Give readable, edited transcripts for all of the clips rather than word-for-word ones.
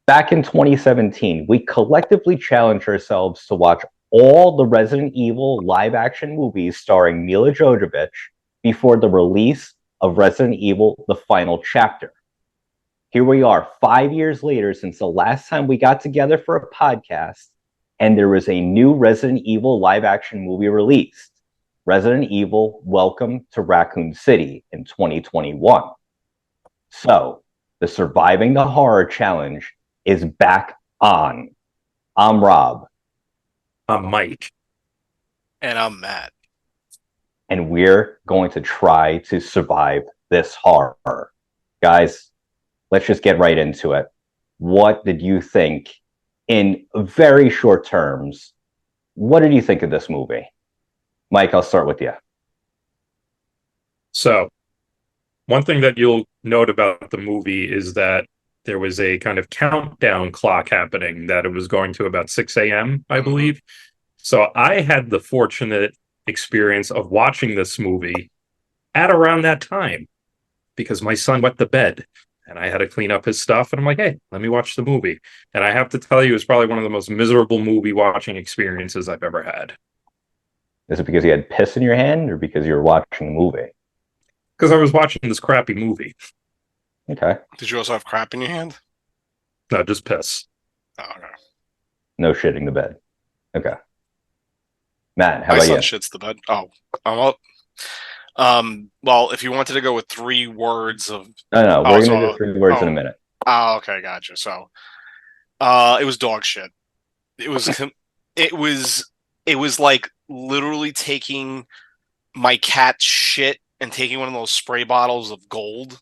Back in 2017, we collectively challenged ourselves to watch all the Resident Evil live action movies starring Milla Jovovich before the release of Resident Evil The Final Chapter. Here we are, 5 years later since the last time we got together for a podcast, and there was a new Resident Evil live action movie released. Resident Evil Welcome to Raccoon City in 2021. So, the Surviving the Horror Challenge is back on. I'm Rob. I'm Mike. And I'm Matt. And we're going to try to survive this horror. Guys, let's just get right into it. What did you think, in very short terms, what did you think of this movie? Mike, I'll start with you. So, one thing that you'll note about the movie is that there was a kind of countdown clock happening, that it was going to about 6 a.m., I believe. So I had the fortunate experience of watching this movie at around that time because my son wet the bed and I had to clean up his stuff. And I'm like, hey, let me watch the movie. And I have to tell you, it's probably one of the most miserable movie watching experiences I've ever had. Is it because you had piss in your hand or because you were watching the movie? Because I was watching this crappy movie. Okay. Did you also have crap in your hand? No, just piss. Oh, okay. No shitting the bed. Okay. Matt, how My about son you? shits the bed. Oh, I'm up. Well, if you wanted to go with 3 words of... No, we're going to do 3 words in a minute. Oh, okay, gotcha. So, it was dog shit. It was like literally taking my cat's shit and taking one of those spray bottles of gold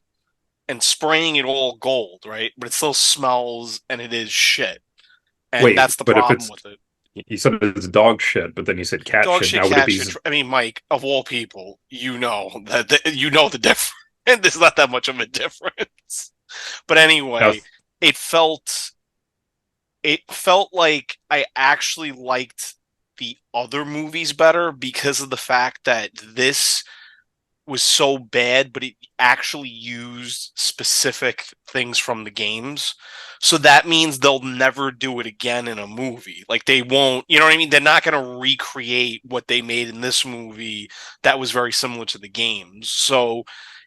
and spraying it all gold, right? But it still smells and it is shit. And Wait, that's the but if problem it's- with it. You said it's dog shit, but then you said cat Dog shit. shit, Now would it cat be... shit. I mean, Mike, of all people, you know you know the difference. There's not that much of a difference. But anyway, it felt like I actually liked the other movies better because of the fact that this was so bad, but it actually used specific things from the games. So that means they'll never do it again in a movie. Like they won't, you know what I mean? They're not going to recreate what they made in this movie that was very similar to the games. So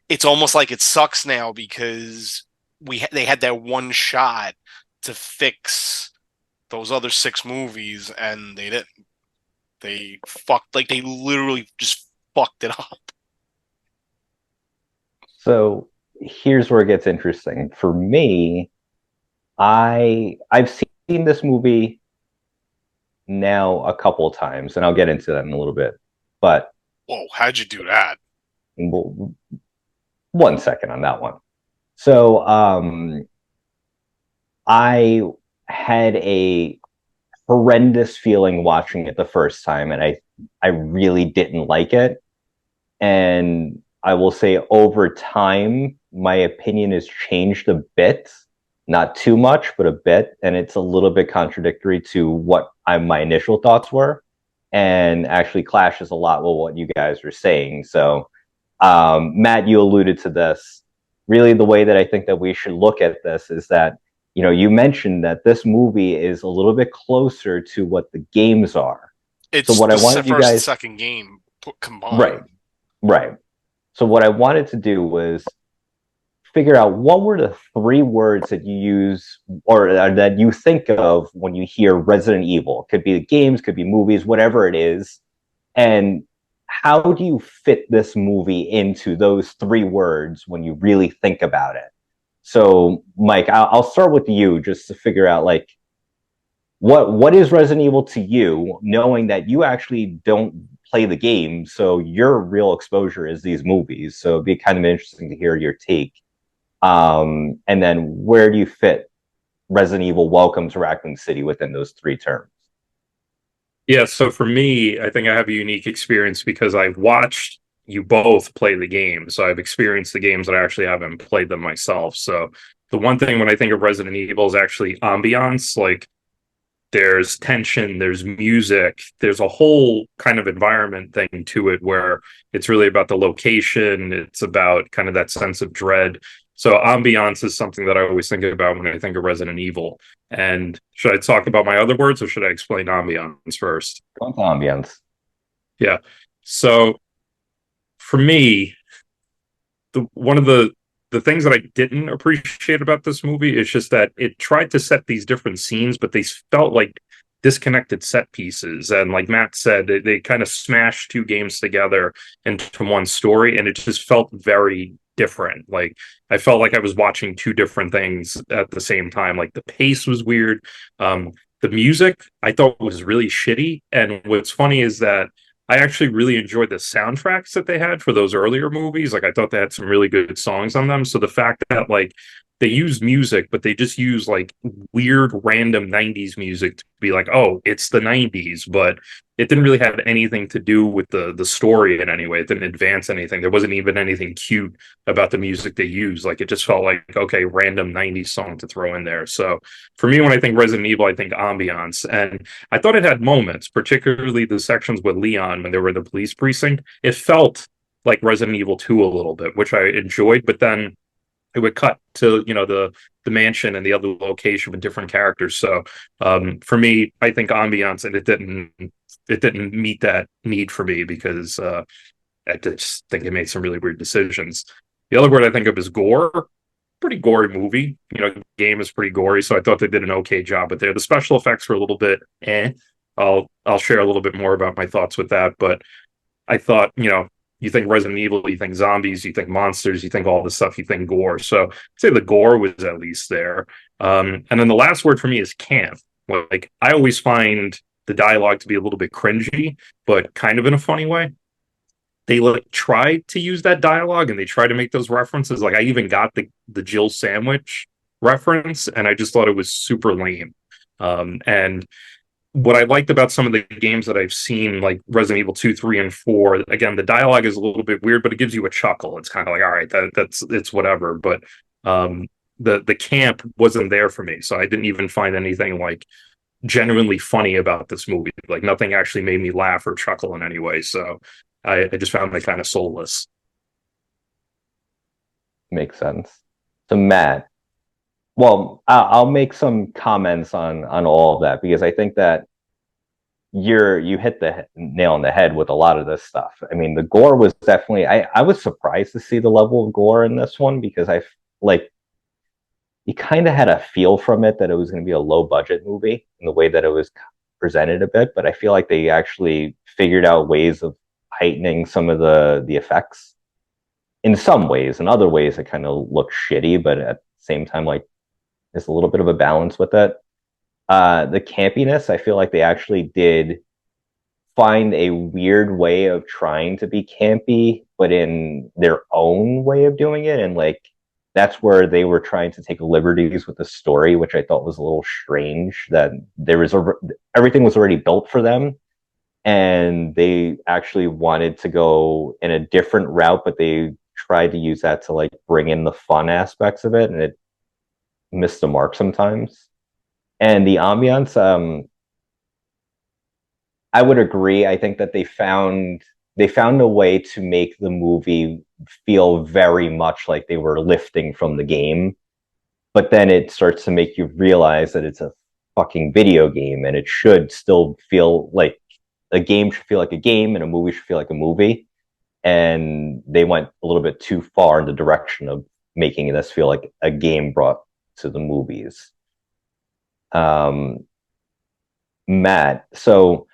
it's almost like it sucks now because they had that one shot to fix those other 6 movies and they didn't. They literally just fucked it up. So here's where it gets interesting. For me, I've seen this movie now a couple of times, and I'll get into that in a little bit. But whoa, how'd you do that? Well, 1 second on that one. So I had a horrendous feeling watching it the first time, and I really didn't like it. And I will say over time, my opinion has changed a bit, not too much, but a bit. And it's a little bit contradictory to what my initial thoughts were, and actually clashes a lot with what you guys were saying. So, Matt, you alluded to this. Really, the way that I think that we should look at this is that, you mentioned that this movie is a little bit closer to what the games are. It's so what I wanted you guys, and second game combined. Right. So what I wanted to do was figure out what were the 3 words that you use or that you think of when you hear Resident Evil. Could be the games, could be movies, whatever it is. And how do you fit this movie into those 3 words when you really think about it? So, Mike, I'll start with you just to figure out, like, what is Resident Evil to you, knowing that you actually don't play the game, so your real exposure is these movies. So it'd be kind of interesting to hear your take. And then where do you fit Resident Evil Welcome to Raccoon City within those 3 terms? Yeah, so for me, I think I have a unique experience because I've watched you both play the game. So I've experienced the games, but I actually haven't played them myself. So the one thing when I think of Resident Evil is actually ambiance. Like, there's tension, there's music, there's a whole kind of environment thing to it where it's really about the location. It's about kind of that sense of dread. So ambiance is something that I always think about when I think of Resident Evil. And should I talk about my other words or should I explain ambiance first? Go into ambience. Yeah. So for me, one of the things that I didn't appreciate about this movie is just that it tried to set these different scenes, but they felt like disconnected set pieces. And like Matt said, they kind of smashed two games together into one story, and it just felt very different. Like I felt like I was watching two different things at the same time. Like the pace was weird. The music I thought was really shitty. And what's funny is that I actually really enjoyed the soundtracks that they had for those earlier movies. Like I thought they had some really good songs on them. So the fact that like they use music, but they just use like weird random 90s music to be like, oh, it's the 90s, but it didn't really have anything to do with the story in any way. It didn't advance anything. There wasn't even anything cute about the music they used. Like it just felt like, okay, random 90s song to throw in there. So for me, when I think Resident Evil, I think ambiance. And I thought it had moments, particularly the sections with Leon when they were in the police precinct. It felt like Resident Evil 2 a little bit, which I enjoyed, but then it would cut to, you know, the mansion and the other location with different characters. So for me, I think ambiance, and it didn't meet that need for me because I just think it made some really weird decisions. The other word I think of is gore. Pretty gory movie. You know, the game is pretty gory, so I thought they did an okay job. But there, the special effects were a little bit eh. I'll share a little bit more about my thoughts with that. But I thought, you know, you think Resident Evil, you think zombies, you think monsters, you think all this stuff, you think gore. So I'd say the gore was at least there. And then the last word for me is camp. Like I always find the dialogue to be a little bit cringy, but kind of in a funny way. They like try to use that dialogue and they try to make those references. Like I even got the Jill sandwich reference, and I just thought it was super lame. And what I liked about some of the games that I've seen, like Resident Evil 2, 3, and 4, again, the dialogue is a little bit weird, but it gives you a chuckle. It's kind of like, all right, that's it's whatever. But the camp wasn't there for me. So I didn't even find anything like genuinely funny about this movie. Like nothing actually made me laugh or chuckle in any way. So I just found it kind of soulless. Makes sense. So Matt, well, I'll make some comments on all of that because I think that you hit the nail on the head with a lot of this stuff. I mean, the gore was definitely I was surprised to see the level of gore in this one because I like you kind of had a feel from it that it was going to be a low budget movie in the way that it was presented a bit, but I feel like they actually figured out ways of heightening some of the effects in some ways. In other ways, it kind of looks shitty, but at the same time, like there's a little bit of a balance with it. The campiness, I feel like they actually did find a weird way of trying to be campy, but in their own way of doing it. And like that's where they were trying to take liberties with the story, which I thought was a little strange. That there was everything was already built for them, and they actually wanted to go in a different route, but they tried to use that to like bring in the fun aspects of it, and it missed the mark sometimes. And the ambiance, I would agree. I think that they found a way to make the movie feel very much like they were lifting from the game, but then it starts to make you realize that it's a fucking video game and it should still feel like a game should feel like a game and a movie should feel like a movie. And they went a little bit too far in the direction of making this feel like a game brought to the movies. Um, Matt, so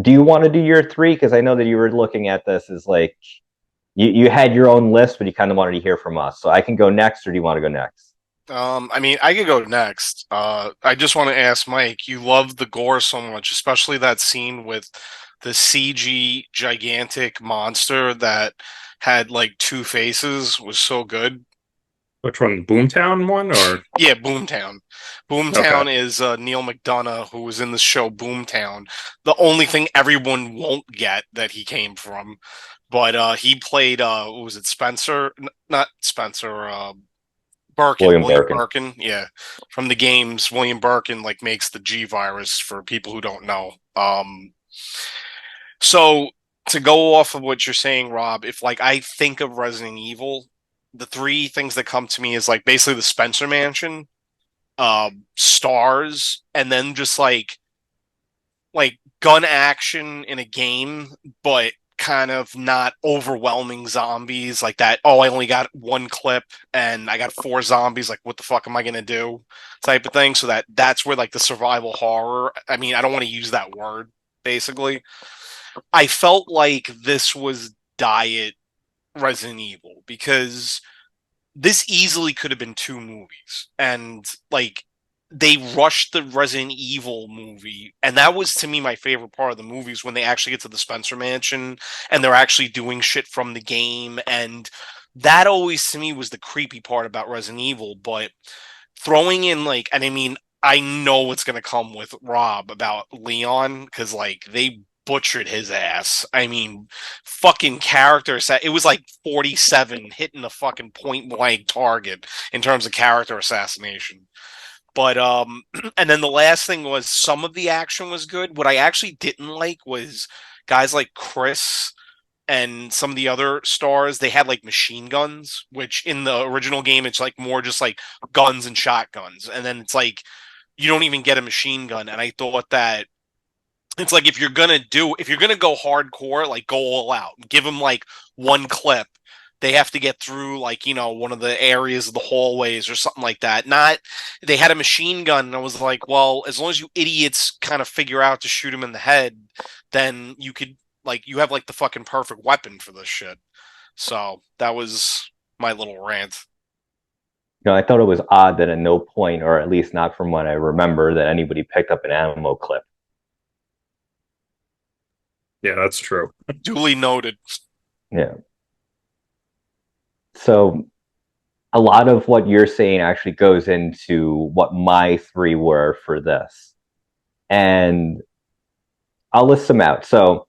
do you want to do your three? Because I know that you were looking at this as like you had your own list, but you kind of wanted to hear from us. So I can go next, or do you want to go next? I mean, I could go next. I just want to ask Mike, you love the gore so much, especially that scene with the CG gigantic monster that had like two faces was so good. Which one, Boomtown one or Yeah, Boomtown. okay? Boomtown is Neil McDonough, who was in the show Boomtown. The only thing everyone won't get that he came from, but he played what was it, Spencer? Not Spencer. Birkin, William William Birkin. Birkin, yeah, from the games. William Birkin like makes the G virus for people who don't know. So to go off of what you're saying, Rob, if like I think of Resident Evil, the three things that come to me is like basically the Spencer Mansion, stars, and then just like gun action in a game, but kind of not overwhelming zombies like that. Oh, I only got one clip and I got four zombies. Like, what the fuck am I gonna do? Type of thing. So that's where like the survival horror. I mean, I don't want to use that word. Basically, I felt like this was diet Resident Evil because this easily could have been two movies, and like they rushed the Resident Evil movie, and that was to me my favorite part of the movies when they actually get to the Spencer Mansion and they're actually doing shit from the game, and that always to me was the creepy part about Resident Evil. But throwing in like, and I mean, I know what's gonna come with Rob about Leon because like they butchered his ass. I mean, fucking character set. It was like 47 hitting the fucking point blank target in terms of character assassination. But and then the last thing was some of the action was good. What I actually didn't like was guys like Chris and some of the other stars, they had like machine guns, which in the original game it's like more just like guns and shotguns. And then it's like you don't even get a machine gun. And I thought that it's like if you're gonna go hardcore, like go all out. Give them like one clip. They have to get through like, one of the areas of the hallways or something like that. Not they had a machine gun and I was like, well, as long as you idiots kind of figure out to shoot him in the head, then you could like you have like the fucking perfect weapon for this shit. So that was my little rant. I thought it was odd that at no point, or at least not from what I remember, that anybody picked up an ammo clip. Yeah, that's true. Duly noted. Yeah. So a lot of what you're saying actually goes into what my three were for this. And I'll list them out. So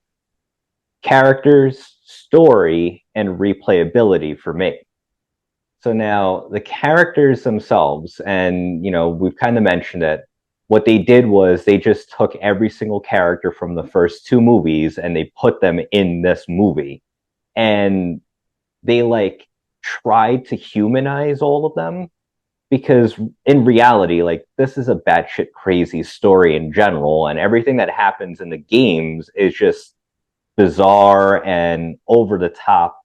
characters, story, and replayability for me. So now the characters themselves, and we've kind of mentioned it. What they did was they just took every single character from the first two movies and they put them in this movie. And they like tried to humanize all of them because in reality, like this is a batshit crazy story in general, and everything that happens in the games is just bizarre and over the top,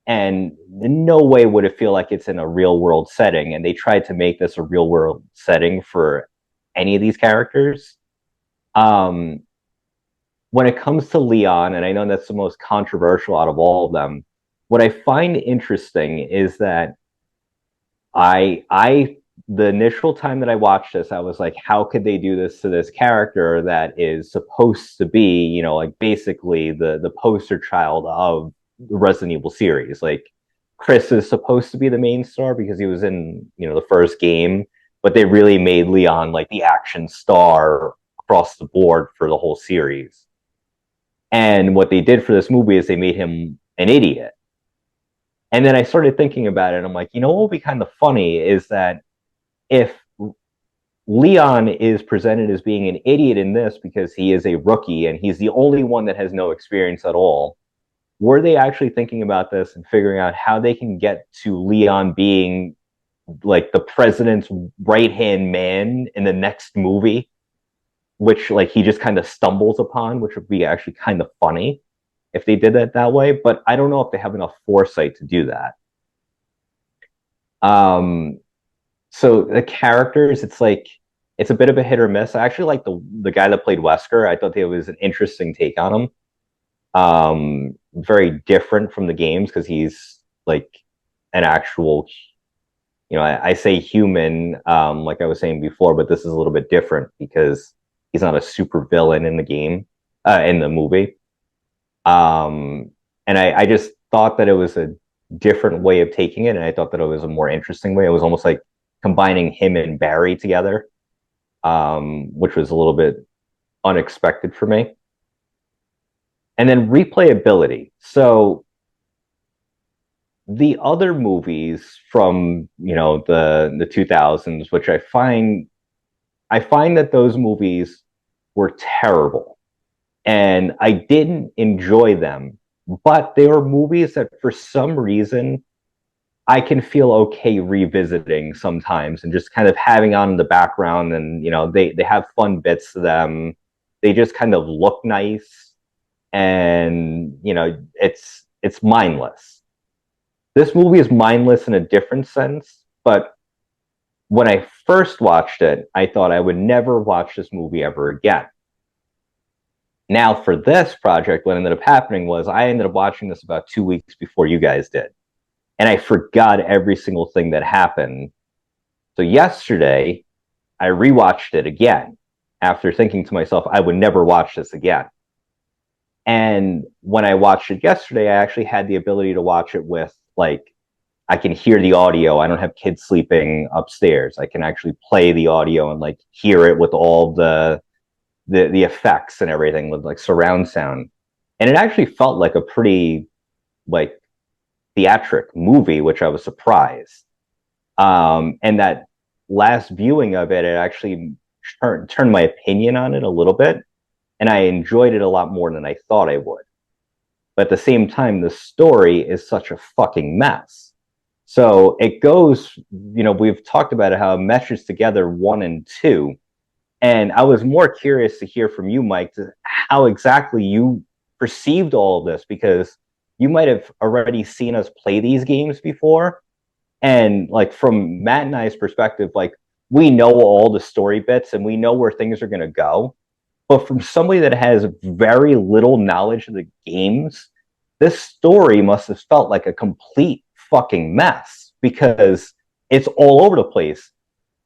and in no way would it feel like it's in a real world setting. And they tried to make this a real world setting for any of these characters. Um, when it comes to Leon, and I know that's the most controversial out of all of them, what I find interesting is that I the initial time that I watched this, I was like, how could they do this to this character that is supposed to be, like basically the poster child of the Resident Evil series? Like Chris is supposed to be the main star because he was in, the first game, but they really made Leon like the action star across the board for the whole series. And what they did for this movie is they made him an idiot. And then I started thinking about it, and I'm like, what would be kind of funny is that if Leon is presented as being an idiot in this because he is a rookie and he's the only one that has no experience at all, were they actually thinking about this and figuring out how they can get to Leon being like the president's right-hand man in the next movie, which like he just kind of stumbles upon, which would be actually kind of funny if they did that that way, but I don't know if they have enough foresight to do that. So the characters, it's a bit of a hit or miss. I actually like the guy that played Wesker. I thought it was an interesting take on him. Very different from the games because he's like an actual, I say human, like I was saying before, but this is a little bit different because he's not a super villain in the game, in the movie. And I just thought that it was a different way of taking it, and I thought that it was a more interesting way. It was almost like combining him and Barry together, which was a little bit unexpected for me. And then replayability. So the other movies from the 2000s, which I find that those movies were terrible. And I didn't enjoy them, but they were movies that for some reason I can feel okay revisiting sometimes and just kind of having on in the background. And they have fun bits to them. They just kind of look nice, and it's mindless. This movie is mindless in a different sense, but when I first watched it, I thought I would never watch this movie ever again. Now, for this project, what ended up happening was I ended up watching this about 2 weeks before you guys did. And I forgot every single thing that happened. So yesterday, I rewatched it again after thinking to myself, I would never watch this again. And when I watched it yesterday, I actually had the ability to watch it with, like, I can hear the audio. I don't have kids sleeping upstairs. I can actually play the audio and like hear it with all the effects and everything with like surround sound. And it actually felt like a pretty like theatric movie, which I was surprised. And that last viewing of it, it actually turned my opinion on it a little bit, and I enjoyed it a lot more than I thought I would. But at the same time, the story is such a fucking mess. So it goes, we've talked about it, how it meshes together one and two. And I was more curious to hear from you, Mike, to how exactly you perceived all of this, because you might have already seen us play these games before. And like from Matt and I's perspective, like we know all the story bits and we know where things are going to go. But from somebody that has very little knowledge of the games, this story must have felt like a complete fucking mess because it's all over the place.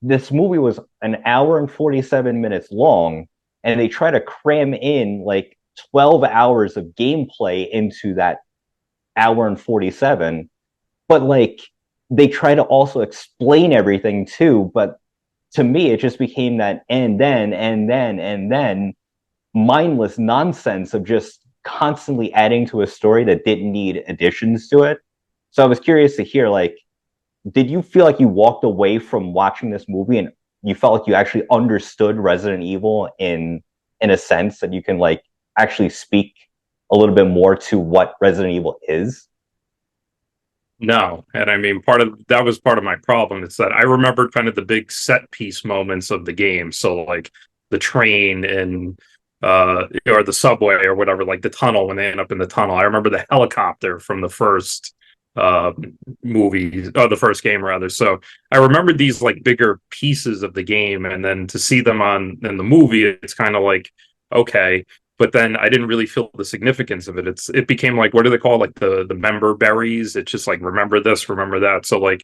This movie was an hour and 47 minutes long, and they try to cram in like 12 hours of gameplay into that hour and 47. But like they try to also explain everything too. But to me, it just became that and then mindless nonsense of just constantly adding to a story that didn't need additions to it. So I was curious to hear, like, did you feel like you walked away from watching this movie and you felt like you actually understood Resident Evil in a sense that you can like actually speak a little bit more to what Resident Evil is? No, and I mean part of that was part of my problem. It's that I remembered kind of the big set piece moments of the game. So like the train and or the subway or whatever, like the tunnel when they end up in the tunnel. I remember the helicopter from the first uh movie or the first game rather. So I remember these like bigger pieces of the game, and then to see them on in the movie, it's kind of like okay, but then I didn't really feel the significance of it. It became like what do they call like the member berries? It's just like remember this, remember that. So like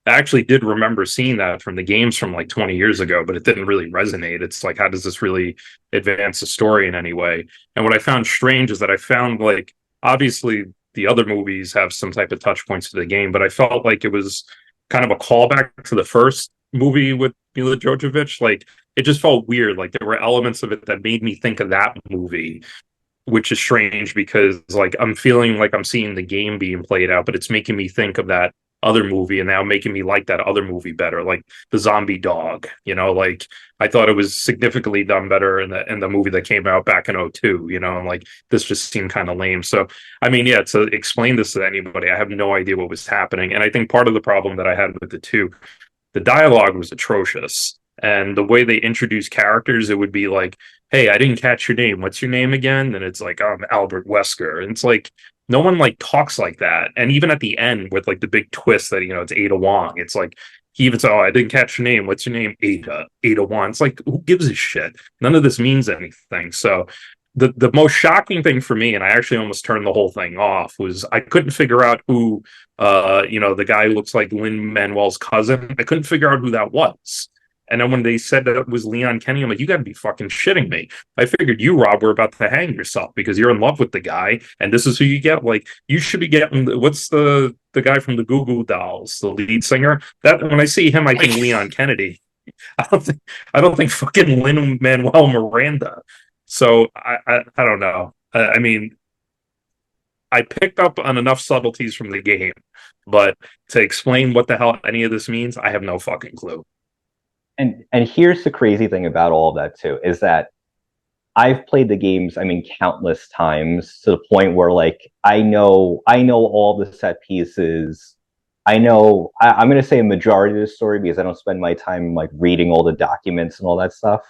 I actually did remember seeing that from the games from like 20 years ago, but it didn't really resonate. It's like how does this really advance the story in any way? And what I found strange is that I found like obviously the other movies have some type of touch points to the game, but I felt like it was kind of a callback to the first movie with Milla Jovovich. Like it just felt weird. Like there were elements of it that made me think of that movie, which is strange because like I'm feeling like I'm seeing the game being played out, but it's making me think of that other movie and now making me like that other movie better, like the zombie dog. Like I thought it was significantly done better in the movie that came out back in '02, and like this just seemed kind of lame. So I mean, yeah, to explain this to anybody, I have no idea what was happening. And I think part of the problem that I had with the two, the dialogue was atrocious. And the way they introduce characters, it would be like, hey, I didn't catch your name. What's your name again? And it's like, I'm Albert Wesker. And it's like, no one like talks like that. And even at the end with like the big twist that, it's Ada Wong, it's like, he even said, oh, I didn't catch your name. What's your name? Ada Wong. It's like, who gives a shit? None of this means anything. So the most shocking thing for me, and I actually almost turned the whole thing off, was I couldn't figure out who, the guy who looks like Lin-Manuel's cousin. I couldn't figure out who that was. And then when they said that it was Leon Kenny, I'm like, you got to be fucking shitting me. I figured you, Rob, were about to hang yourself because you're in love with the guy, and this is who you get. Like, you should be getting what's the guy from the Goo Goo Dolls, the lead singer. That when I see him, I think Leon Kennedy. I don't think fucking Lin Manuel Miranda. So I don't know. I mean, I picked up on enough subtleties from the game, but to explain what the hell any of this means, I have no fucking clue. And here's the crazy thing about all of that too, is that I've played the games, I mean, countless times to the point where like I know all the set pieces. I know I'm going to say a majority of the story because I don't spend my time like reading all the documents and all that stuff.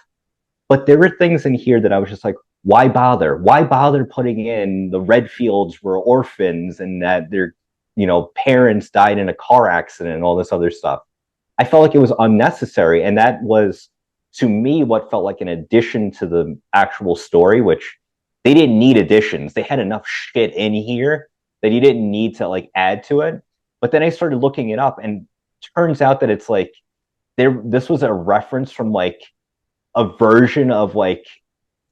But there were things in here that I was just like, why bother? Why bother putting in the Redfields were orphans and that their, parents died in a car accident and all this other stuff? I felt like it was unnecessary, and that was to me what felt like an addition to the actual story, which they didn't need additions. They had enough shit in here that you didn't need to like add to it. But then I started looking it up, and turns out that it's like there. This was a reference from like a version of like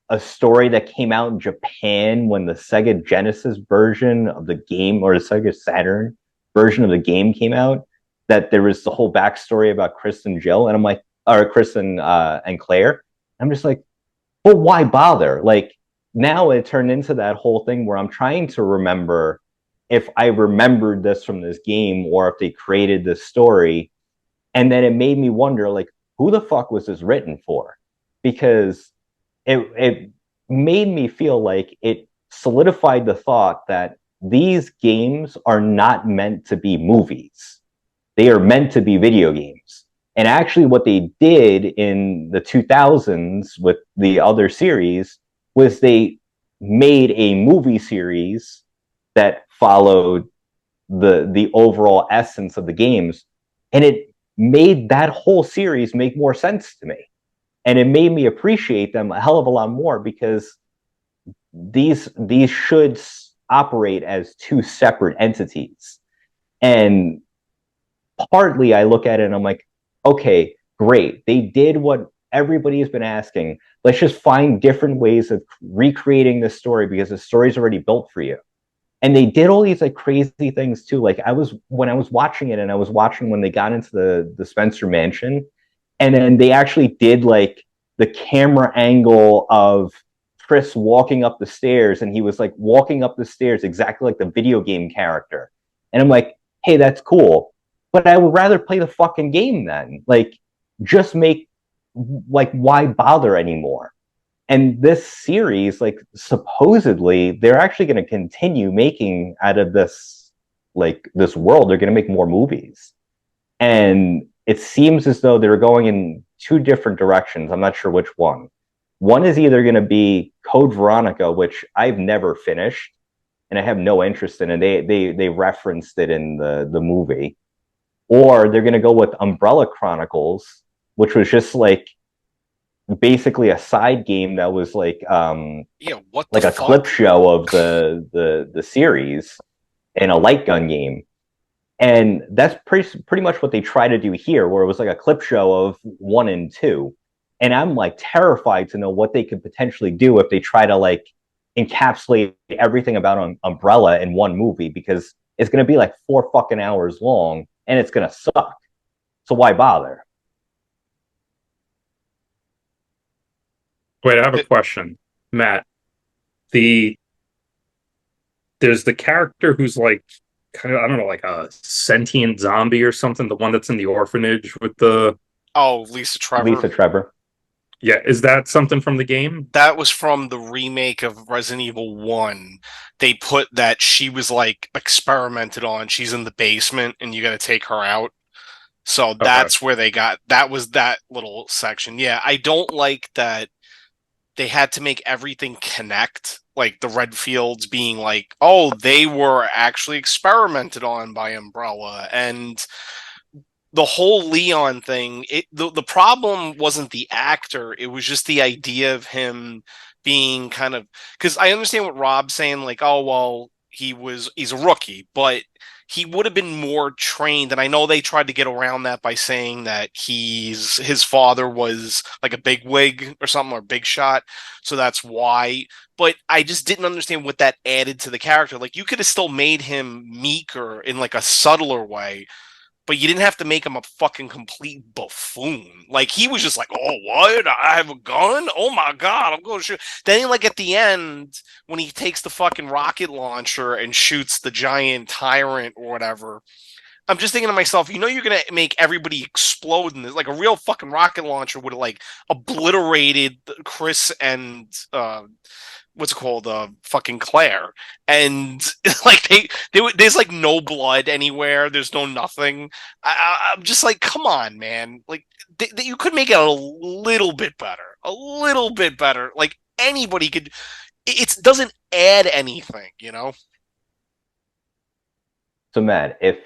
a story that came out in Japan when the Sega Genesis version of the game or the Sega Saturn version of the game came out. That there was the whole backstory about Chris and Jill, and I'm like, or Chris and Claire. I'm just like, well, why bother? Like now it turned into that whole thing where I'm trying to remember if I remembered this from this game or if they created this story, and then it made me wonder, like, who the fuck was this written for? Because it made me feel like it solidified the thought that these games are not meant to be movies. They are meant to be video games. And actually, what they did in the 2000s with the other series was they made a movie series that followed the overall essence of the games, and it made that whole series make more sense to me, and it made me appreciate them a hell of a lot more because these should operate as two separate entities. And partly I look at it and I'm like, okay, great. They did what everybody has been asking. Let's just find different ways of recreating the story because the story's already built for you. And they did all these like crazy things too. Like when I was watching it, and I was watching when they got into the Spencer mansion, and then they actually did like the camera angle of Chris walking up the stairs, and he was like walking up the stairs exactly like the video game character. And I'm like, hey, that's cool, but I would rather play the fucking game then. Like, just make like why bother anymore? And this series, like supposedly, they're actually going to continue making out of this like this world. They're going to make more movies, and it seems as though they're going in two different directions. I'm not sure which one. One is either going to be Code Veronica, which I've never finished and I have no interest in, and they referenced it in the movie, or they're going to go with Umbrella Chronicles, which was just like basically a side game that was Yeah, what the like a clip fuck? show of the series in a light gun game. And that's pretty much what they try to do here, where it was like a clip show of 1 and 2. And I'm like terrified to know what they could potentially do if they try to like encapsulate everything about Umbrella in one movie, because it's going to be like 4 fucking hours long and it's going to suck. So why bother? Wait, I have a question, Matt. The there's the character who's like kind of, I don't know, like a sentient zombie or something. The one that's in the orphanage with the Oh, Lisa Trevor. Lisa Trevor. yeah. Is that something from the game? That was from the remake of Resident Evil 1. They put that she was like experimented on. She's in the basement and you got to take her out. So Okay. that's where they got that was that little section. Yeah, I don't like that they had to make everything connect. Like the Redfields being like, oh, they were actually experimented on by Umbrella, and the whole Leon thing. The problem wasn't the actor; it was just the idea of him being kind of, because I understand what Rob's saying, like, oh well, he's a rookie, but he would have been more trained. And I know they tried to get around that by saying that his father was like a big wig or something, or big shot, so that's why. But I just didn't understand what that added to the character. Like you could have still made him meeker in like a subtler way, but you didn't have to make him a fucking complete buffoon. Like he was just like, "Oh, what? I have a gun? Oh my god, I'm going to shoot." Then, like at the end, when he takes the fucking rocket launcher and shoots the giant tyrant or whatever, I'm just thinking to myself, you're gonna make everybody explode in this. Like a real fucking rocket launcher would have like obliterated Chris and what's it called, fucking Claire, and like there's like no blood anywhere. There's no nothing. I'm just like, come on, man. Like you could make it a little bit better, a little bit better. Like anybody could. It doesn't add anything. So, Matt, if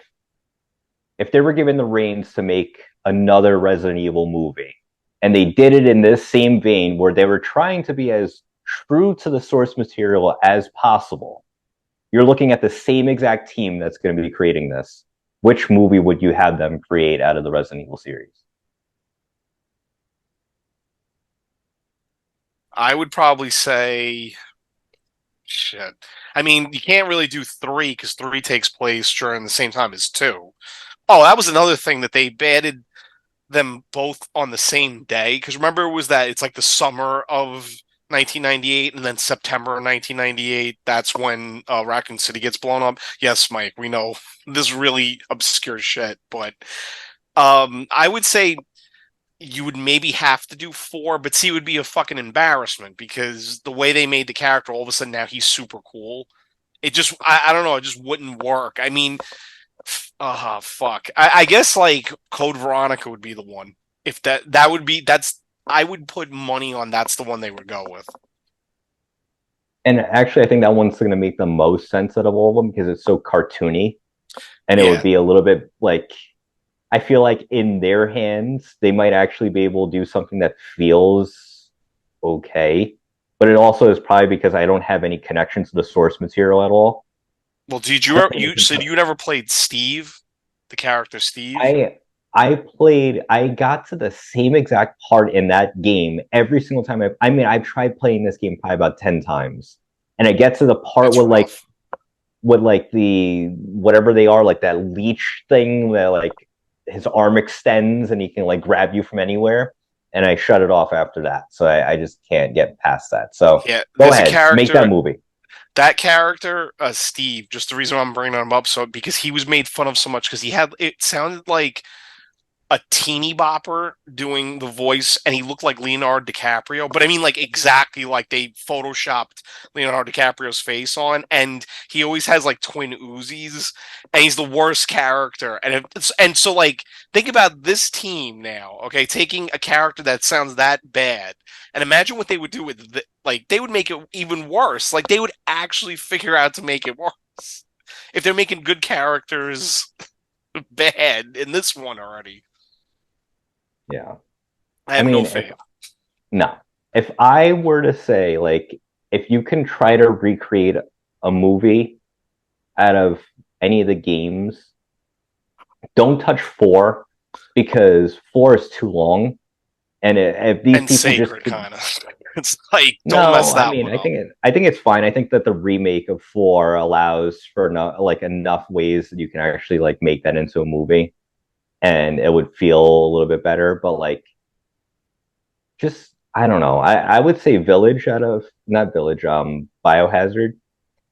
they were given the reins to make another Resident Evil movie, and they did it in this same vein where they were trying to be as true to the source material as possible, you're looking at the same exact team that's going to be creating this. Which movie would you have them create out of the Resident Evil series? I would probably say shit. I mean, you can't really do three because three takes place during the same time as two. Oh, that was another thing that they batted them both on the same day. Because remember, it was that it's like the summer of 1998 and then September of 1998. That's when Raccoon City gets blown up. Yes, Mike, we know this really obscure shit, but I would say you would maybe have to do four, but see, it would be a fucking embarrassment because the way they made the character, all of a sudden now he's super cool. It just, I don't know, it just wouldn't work. I mean, fuck. I guess like Code Veronica would be the one. If that would be, I would put money on that's the one they would go with. And actually, I think that one's going to make the most sense out of all of them because it's so cartoony, and it would Yeah. be a little bit like I feel like in their hands, they might actually be able to do something that feels okay. But it also is probably because I don't have any connection to the source material at all. Well, did you ever, you said you never played Steve, the character Steve? I I got to the same exact part in that game every single time. I mean, I've tried playing this game probably about 10 times. And I get to the part It's where like rough. with like the whatever they are, like that leech thing that like his arm extends and he can like grab you from anywhere. And I shut it off after that. So I just can't get past that. So Yeah, go there's a ahead, make that character. movie. That character, Steve, just the reason why I'm bringing him up, so because he was made fun of so much because it sounded like a teeny bopper doing the voice, and he looked like Leonardo DiCaprio. But I mean, like exactly like they photoshopped Leonardo DiCaprio's face on, and he always has like twin Uzis, and he's the worst character. And so like think about this team now, okay, taking a character that sounds that bad, and imagine what they would do with like they would make it even worse. Like they would actually figure out to make it worse if they're making good characters bad in this one already. Yeah. I I have no mean, faith. no. If I were to say, like, if you can try to recreate a movie out of any of the games, don't touch four because four is too long. And if these And people just sacred, kind of. It's like, don't no, mess I that mean, one up. I think it's fine. I think that the remake of four allows for like enough ways that you can actually like make that into a movie, and it would feel a little bit better. But like, just I don't know. I would say Village out of not Village, Biohazard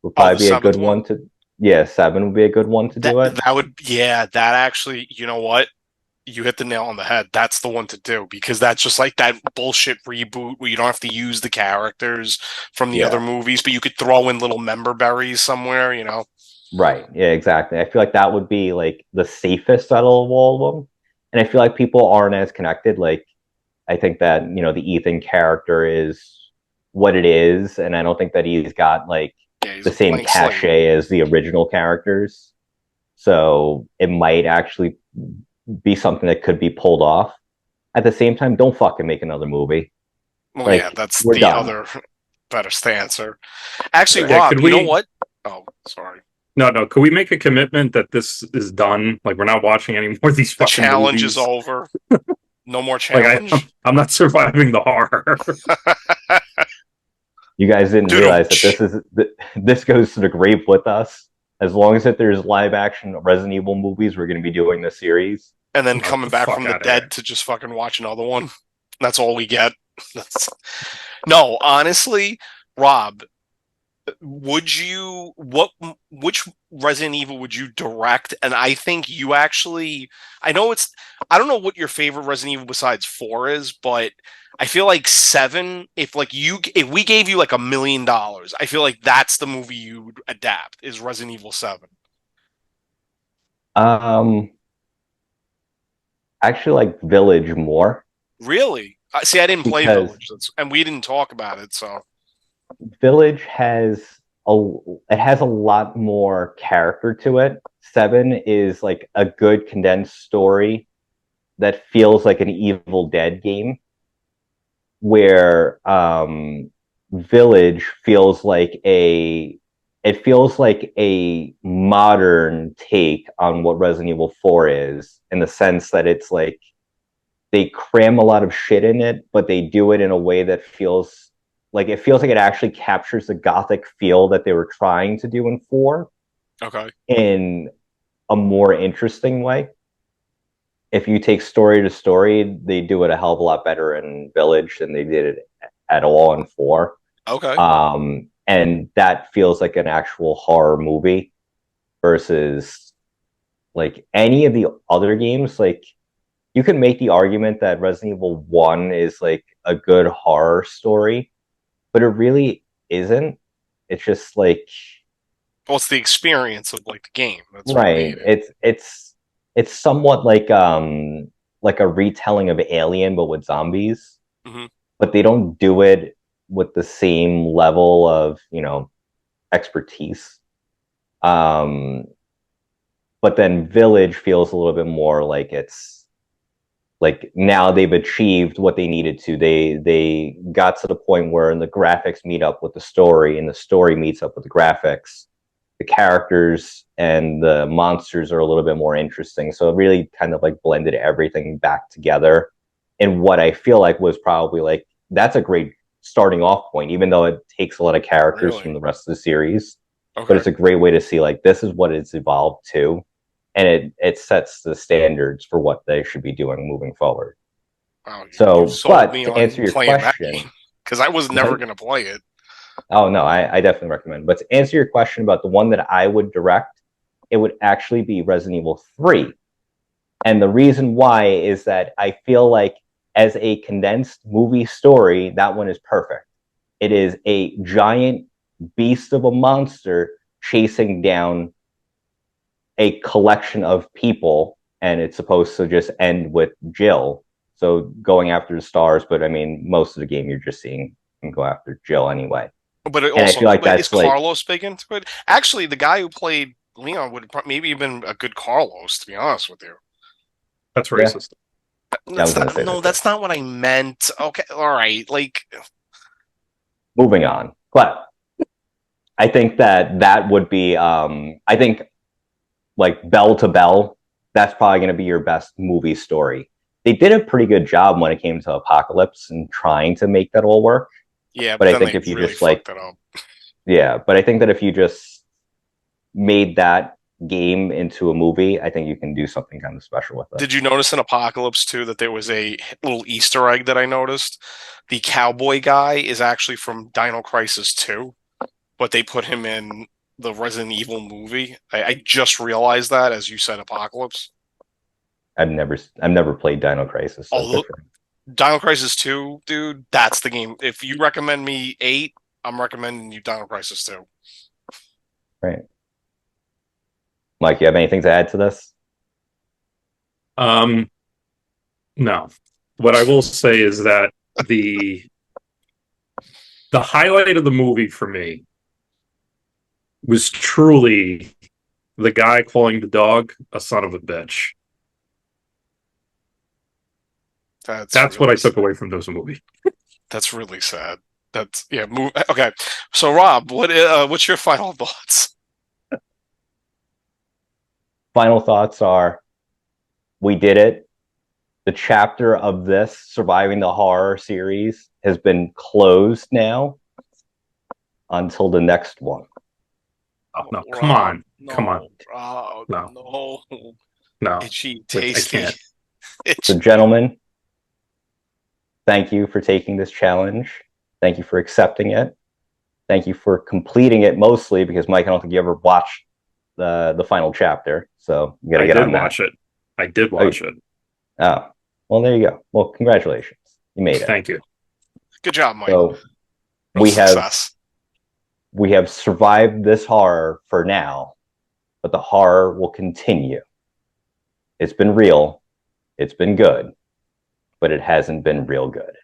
would Oh, the probably be a seventh good one? one to yeah, seven would be a good one to That do it. that would yeah, that actually, you know what? You hit the nail on the head. That's the one to do because that's just like that bullshit reboot where you don't have to use the characters from the other Yeah, movies, but you could throw in little member berries somewhere. right. Yeah, exactly. I feel like that would be like the safest out of all of them. And I feel like people aren't as connected. Like I think that, the Ethan character is what it is, and I don't think that he's got like Yeah, he's the a same blank slate. cachet as the original characters. So it might actually be something that could be pulled off. At the same time, don't fucking make another movie. Well, yeah, Like, that's we're the done. other better answer. Actually, Right. Yeah, Rob, could you know we? what? Oh, sorry. No, no. Could we make a commitment that this is done? Like we're not watching any more of these The fucking challenge is movies. over. No more Like challenge. I'm not surviving the horror. You guys didn't realize that Doodle-ch. this goes to the grave with us. As long as that there's live action Resident Evil movies, we're going to be doing this series. And then Oh, get coming the back fuck from the out of here. dead to just fucking watch another one. That's all we get. That's... No, honestly, Rob, would you which Resident Evil would you direct? And I think you actually, I know it's, I don't know what your favorite Resident Evil besides 4 is, but I feel like 7, if we gave you like $1 million, I feel like that's the movie you would adapt is Resident Evil 7. Um, actually like Village more Really? See, I didn't play because Village, and we didn't talk about it, so. Village a it has a lot more character to it. 7 is like a good condensed story that feels like an Evil Dead game, where Village feels like a modern take on what Resident Evil 4 is, in the sense that it's like they cram a lot of shit in it, but they do it in a way that feels like it actually captures the gothic feel that they were trying to do in 4 Okay. in a more interesting way. If you take story to story, they do it a hell of a lot better in Village than they did it at all in 4. Okay. And that feels like an actual horror movie versus like any of the other games. Like, you can make the argument that Resident Evil 1 is like a good horror story, but it really isn't. It's just like, Well, it's the experience of like the game. That's what right. made it. It's somewhat like a retelling of Alien but with zombies. Hmm. But they don't do it with the same level of, expertise. Um but then Village feels a little bit more like it's like now they've achieved what they needed to. They got to the point where the graphics meet up with the story, and the story meets up with the graphics. The characters and the monsters are a little bit more interesting. So it really kind of like blended everything back together in what I feel like was probably like, that's a great starting off point, even though it takes a lot of characters Really? from the rest of the series. But Okay. it's a great way to see like this is what it's evolved to, and it sets the standards for what they should be doing moving forward. Wow, you So, sold but me to on answer your playing that question, game because I was never what? going to play it. Oh no, I definitely recommend. But to answer your question about the one that I would direct, it would actually be Resident Evil 3. And the reason why is that I feel like as a condensed movie story, that one is perfect. It is a giant beast of a monster chasing down a collection of people, and it's supposed to just end with Jill. So going after the stars, but I mean, most of the game you're just seeing him go after Jill anyway. But it And I also, feel like but is that's like, Carlos big into it? Actually, the guy who played Leon would maybe have been a good Carlos, to be honest with you. That's yeah, racist. I was That's going to not. say No, that too. that's not what I meant. Okay, all right. Like, Moving on, but I think that would be, I think like bell to bell, that's probably going to be your best movie story. They did a pretty good job when it came to Apocalypse and trying to make that all work. yeah, But but I then think they if you really just like, fucked it up. yeah, but I think that if you just made that game into a movie, I think you can do something kind of special with it. Did you notice in Apocalypse too that there was a little Easter egg that I noticed? The cowboy guy is actually from Dino Crisis 2, but they put him in the Resident Evil movie. I just realized that as you said Apocalypse. I've never played Dino Crisis, so Oh, good for him. Dino Crisis 2, dude, that's the game. If you recommend me 8, I'm recommending you Dino Crisis 2. Right. Mike, you have anything to add to this? Um, no. What I will say is that the the highlight of the movie for me was truly the guy calling the dog a son of a bitch. That's That's what I really took sad. away from those movie. That's really sad. That's yeah. Okay, so Rob, what's your final thoughts? Final thoughts are, we did it. The chapter of this surviving the horror series has been closed now until the next one. Oh, no, come Rob, on. Come on. no, Rob, No. no. No. Itchy, I tasty. can't. So, gentlemen, thank you for taking this challenge. Thank you for accepting it. Thank you for completing it mostly, because Mike, I don't think you ever watched the final chapter, so you gotta I get did on that. watch it. I did watch it. Oh, well, there you go. Well, congratulations, you made it. Thank you. Good job, Mike. So Real we have success. survived this horror for now, but the horror will continue. It's been real, it's been good, but it hasn't been real good.